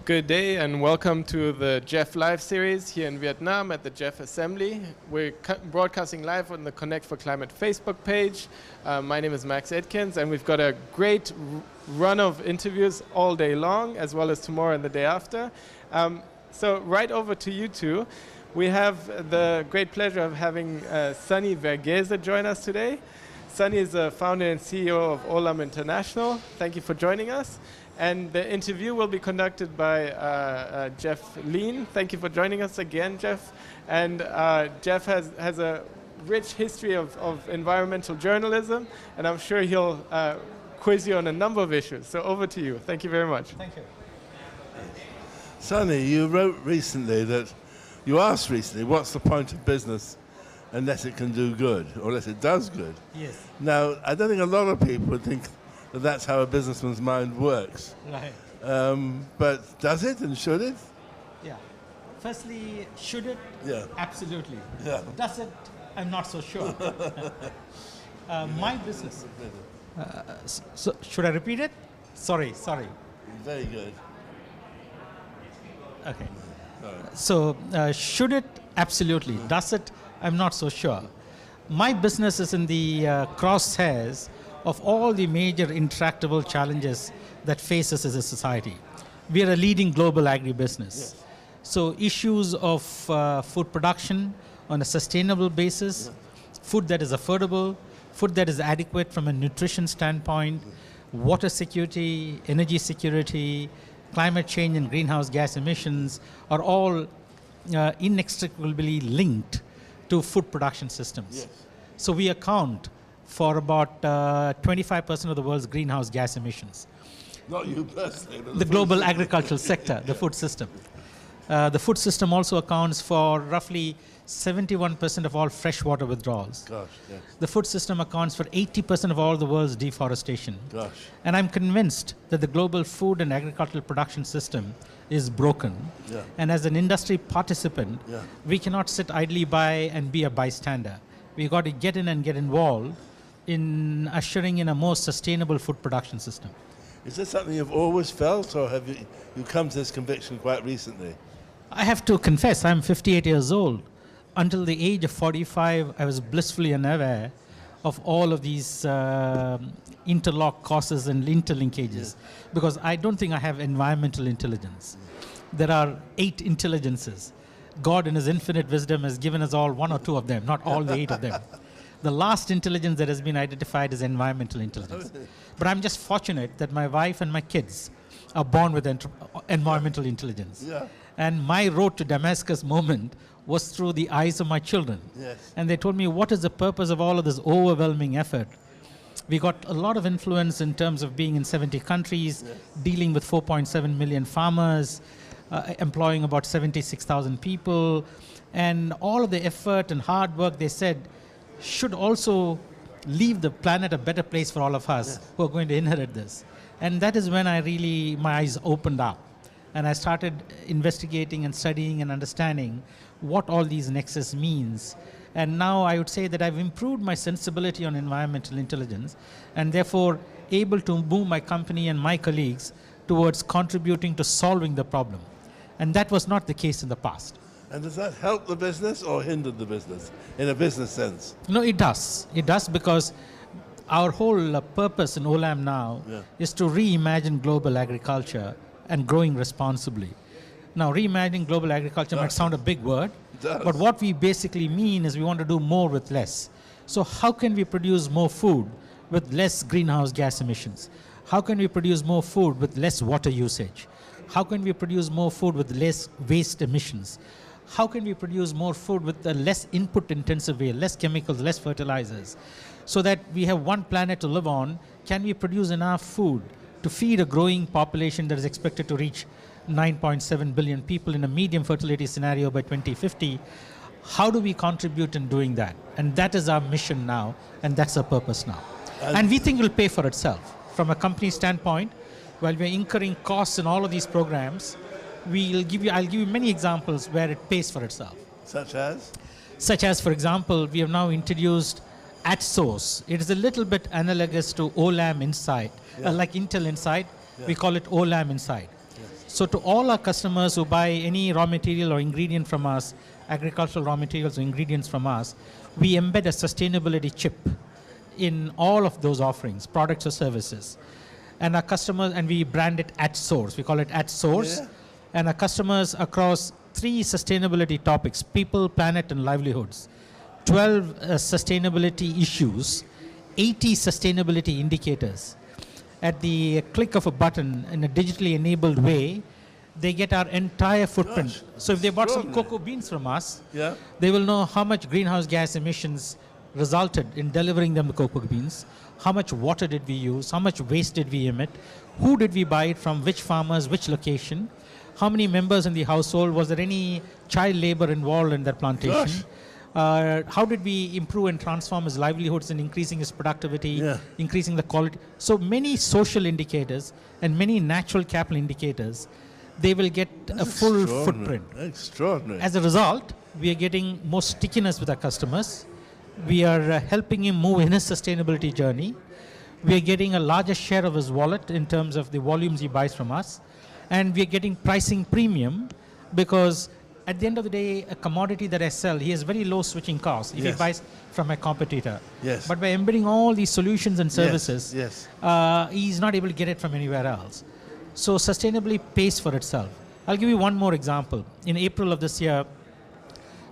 Good day and welcome to the GEFLive series here in Viet Nam at the GEF Assembly. We're broadcasting live on the Connect for Climate Facebook page. My name is Max Edkins and we've got a great run of interviews all day long as well as tomorrow and the day after. So right over to you two. We have the great pleasure of having Sunny Verghese join us today. Sunny is the founder and CEO of Olam International. Thank you for joining us. And the interview will be conducted by Jeff Lean. Thank you for joining us again, Jeff. And Jeff has a rich history of environmental journalism, and I'm sure he'll quiz you on a number of issues. So over to you. Thank you very much. Thank you. Sunny, you wrote recently that, you asked recently, what's the point of business unless it can do good, or unless it does good? Yes. Now, I don't think a lot of people would think that that's how a businessman's mind works. Right. But does it and should it? Yeah. Firstly, should it? Yeah. Absolutely. Yeah. Does it? I'm not so sure. My business. So should I repeat it? Sorry. Very good. Okay. So should it? Absolutely. Does it? I'm not so sure. My business is in the crosshairs of all the major intractable challenges that face us as a society. We are a leading global agribusiness. Yes. So issues of food production on a sustainable basis, food that is affordable, food that is adequate from a nutrition standpoint, water security, energy security, climate change and greenhouse gas emissions are all inextricably linked to food production systems. Yes. So we account for about 25% of the world's greenhouse gas emissions. Not you personally, but The global agricultural sector, the food system. The food system also accounts for roughly 71% of all freshwater withdrawals. Gosh, yes. The food system accounts for 80% of all the world's deforestation. Gosh. And I'm convinced that the global food and agricultural production system is broken. Yeah. And as an industry participant, Yeah. we cannot sit idly by and be a bystander. We've got to get in and get involved in ushering in a more sustainable food production system. Is this something you've always felt, or have you come to this conviction quite recently? I have to confess, I'm 58 years old. Until the age of 45, I was blissfully unaware of all of these interlock causes and interlinkages, because I don't think I have environmental intelligence. There are 8 intelligences. God in his infinite wisdom has given us all 1 or 2 of them, not all the 8 of them. The last intelligence that has been identified is environmental intelligence. But I'm just fortunate that my wife and my kids are born with environmental intelligence. Yeah. And my road to Damascus moment was through the eyes of my children. Yes. And they told me, what is the purpose of all of this overwhelming effort? We got a lot of influence in terms of being in 70 countries, dealing with 4.7 million farmers, employing about 76,000 people. And all of the effort and hard work, they said, should also leave the planet a better place for all of us who are going to inherit this. And that is when my eyes opened up. And I started investigating and studying and understanding what all these nexus means. And now I would say that I've improved my sensibility on environmental intelligence and therefore able to move my company and my colleagues towards contributing to solving the problem. And that was not the case in the past. And does that help the business or hinder the business, in a business sense? No, it does. It does, because our whole purpose in Olam now is to reimagine global agriculture and growing responsibly. Now, reimagining global agriculture might sound a big word, but what we basically mean is we want to do more with less. So how can we produce more food with less greenhouse gas emissions? How can we produce more food with less water usage? How can we produce more food with less waste emissions? How can we produce more food with a less input-intensive way, less chemicals, less fertilizers, so that we have one planet to live on? Can we produce enough food to feed a growing population that is expected to reach 9.7 billion people in a medium fertility scenario by 2050? How do we contribute in doing that? And that is our mission now, and that's our purpose now. And we think it will pay for itself. From a company standpoint, while we're incurring costs in all of these programs, I'll give you many examples where it pays for itself. Such as? Such as, for example, we have now introduced at source. It is a little bit analogous to Olam Insight, like Intel Insight. We call it Olam Insight. So to all our customers who buy any raw material or ingredient from us, agricultural raw materials or ingredients from us, we embed a sustainability chip in all of those offerings, products or services. And our customers, and we brand it at source. We call it at source. Yeah. And our customers across 3 sustainability topics: people, planet, and livelihoods. 12 sustainability issues, 80 sustainability indicators. At the click of a button in a digitally enabled way, they get our entire footprint. Gosh, so if they bought some extraordinary. cocoa beans from us, Yeah. they will know how much greenhouse gas emissions resulted in delivering them the cocoa beans, how much water did we use, how much waste did we emit, who did we buy it from, which farmers, which location, how many members in the household, was there any child labor involved in that plantation, how did we improve and transform his livelihoods in increasing his productivity, increasing the quality. So many social indicators and many natural capital indicators, they will get a full footprint. Extraordinary. As a result, we are getting more stickiness with our customers. We are helping him move in his sustainability journey. We are getting a larger share of his wallet in terms of the volumes he buys from us. And we are getting pricing premium because at the end of the day, a commodity that I sell, he has very low switching costs if he buys from a competitor. Yes. But by embedding all these solutions and services, Yes. he's not able to get it from anywhere else. So sustainably pays for itself. I'll give you one more example. In April of this year,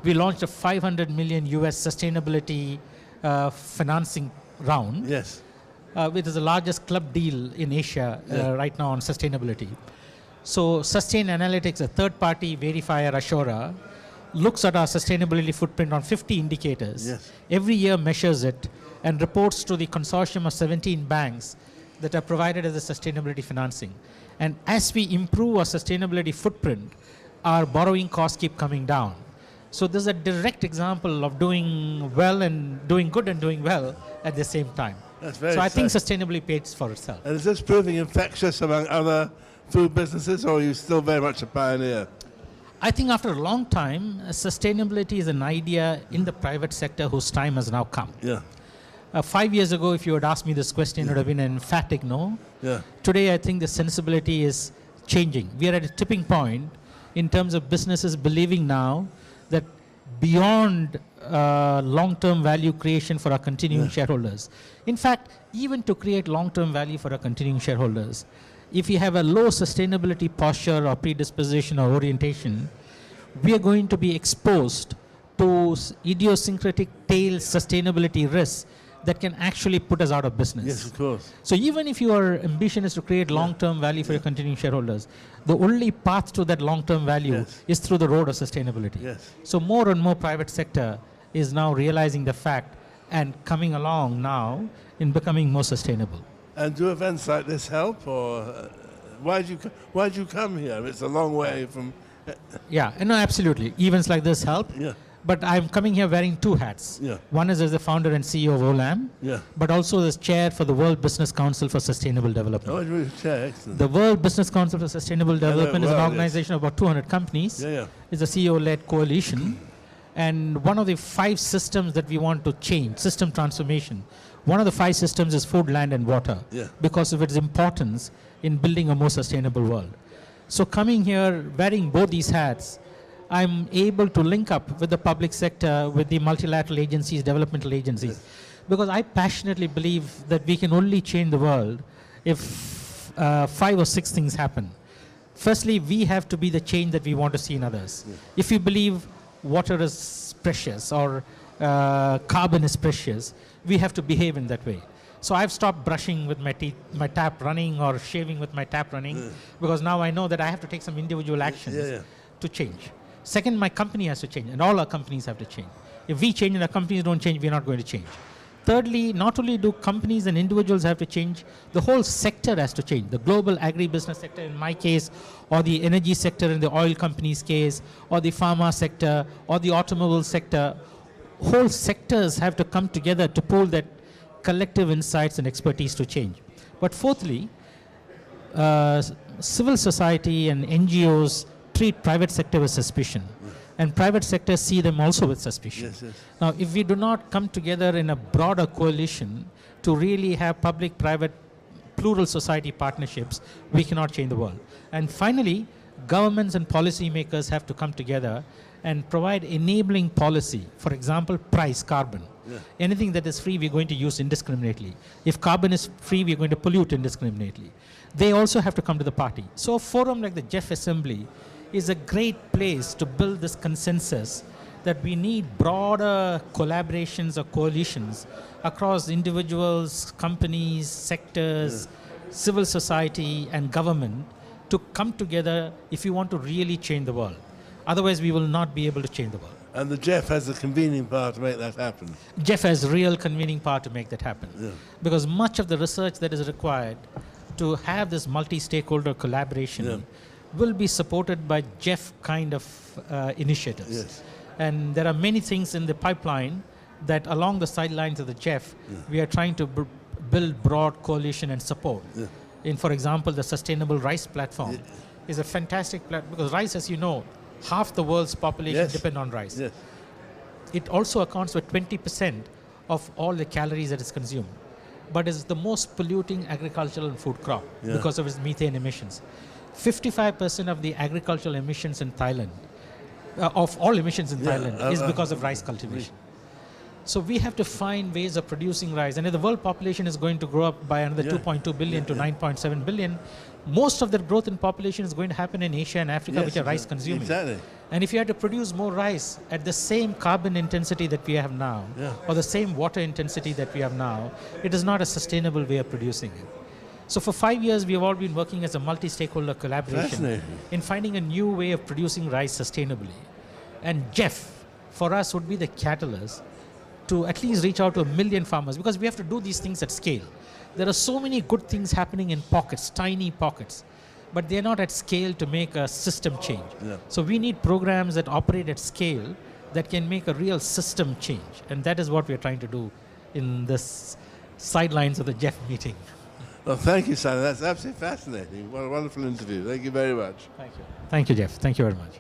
we launched a $500 million US sustainability financing round. Yes. It is the largest club deal in Asia right now on sustainability. So Sustainalytics, a third-party verifier, Ashora, looks at our sustainability footprint on 50 indicators. Yes. Every year measures it and reports to the consortium of 17 banks that are provided as a sustainability financing. And as we improve our sustainability footprint, our borrowing costs keep coming down. So this is a direct example of doing well and doing good and doing well at the same time. That's very So I think exciting. sustainably pays for itself. And is this proving infectious among other food businesses, or are you still very much a pioneer? I think after a long time, sustainability is an idea in the private sector whose time has now come. Yeah. 5 years ago, if you had asked me this question, it would have been an emphatic no. Yeah. Today, I think the sensibility is changing. We are at a tipping point in terms of businesses believing now that beyond long-term value creation for our continuing shareholders. In fact, even to create long-term value for our continuing shareholders, if you have a low sustainability posture or predisposition or orientation, we are going to be exposed to idiosyncratic tail sustainability risks that can actually put us out of business. Yes, of course. So even if your ambition is to create long-term value for your continuing shareholders, the only path to that long-term value is through the road of sustainability. Yes. So more and more private sector is now realizing the fact and coming along now in becoming more sustainable. And do events like this help, or why'd you come here? It's a long way from. Yeah, no, absolutely. Events like this help. Yeah. But I'm coming here wearing 2 hats. Yeah. One is as the founder and CEO of Olam, Yeah. but also as chair for the World Business Council for Sustainable Development. Oh, really? Excellent. The World Business Council for Sustainable Development is an well, yes. organization of about 200 companies. Yeah, yeah. It's a CEO-led coalition. And one of the 5 systems that we want to change, system transformation, one of the 5 systems is food, land, and water because of its importance in building a more sustainable world. So coming here, wearing both these hats, I'm able to link up with the public sector, with the multilateral agencies, developmental agencies, because I passionately believe that we can only change the world if 5 or 6 things happen. Firstly, we have to be the change that we want to see in others. If we believe water is precious or carbon is precious, we have to behave in that way. So I've stopped brushing with my teeth, my tap running, or shaving with my tap running, because now I know that I have to take some individual actions to change. Second, my company has to change, and all our companies have to change. If we change and our companies don't change, we're not going to change. Thirdly, not only do companies and individuals have to change, the whole sector has to change. The global agribusiness sector in my case, or the energy sector in the oil company's case, or the pharma sector, or the automobile sector. Whole sectors have to come together to pool that collective insights and expertise to change. But fourthly, civil society and NGOs treat private sector with suspicion. And private sector see them also with suspicion. Now, if we do not come together in a broader coalition to really have public-private plural society partnerships, we cannot change the world. And finally, governments and policymakers have to come together and provide enabling policy. For example, price carbon. Yeah. Anything that is free, we're going to use indiscriminately. If carbon is free, we're going to pollute indiscriminately. They also have to come to the party. So a forum like the GEF Assembly is a great place to build this consensus that we need broader collaborations or coalitions across individuals, companies, sectors, civil society, and government to come together if you want to really change the world. Otherwise, we will not be able to change the world. And the GEF has a convening power to make that happen. GEF has real convening power to make that happen. Yeah. Because much of the research that is required to have this multi-stakeholder collaboration will be supported by GEF kind of initiatives. Yes. And there are many things in the pipeline that along the sidelines of the GEF, we are trying to build broad coalition and support. In, for example, the Sustainable Rice Platform is a fantastic platform because rice, as you know, half the world's population depend on rice. Yes. It also accounts for 20% of all the calories that is consumed, but is the most polluting agricultural and food crop because of its methane emissions. 55% of the agricultural emissions in Thailand, of all emissions in Thailand, is because of rice cultivation. So we have to find ways of producing rice. And if the world population is going to grow up by another 2.2 billion to 9.7 billion, most of that growth in population is going to happen in Asia and Africa, which are rice consuming. Exactly. And if you had to produce more rice at the same carbon intensity that we have now, or the same water intensity that we have now, it is not a sustainable way of producing it. So for 5 years, we have all been working as a multi-stakeholder collaboration in finding a new way of producing rice sustainably. And GEF, for us, would be the catalyst to at least reach out to 1 million farmers, because we have to do these things at scale. There are so many good things happening in pockets, tiny pockets, but they're not at scale to make a system change. So we need programs that operate at scale that can make a real system change. And that is what we're trying to do in this sidelines of the GEF meeting. Well, thank you, Sunny. That's absolutely fascinating. What a wonderful interview. Thank you very much. Thank you. Thank you, Jeff. Thank you very much.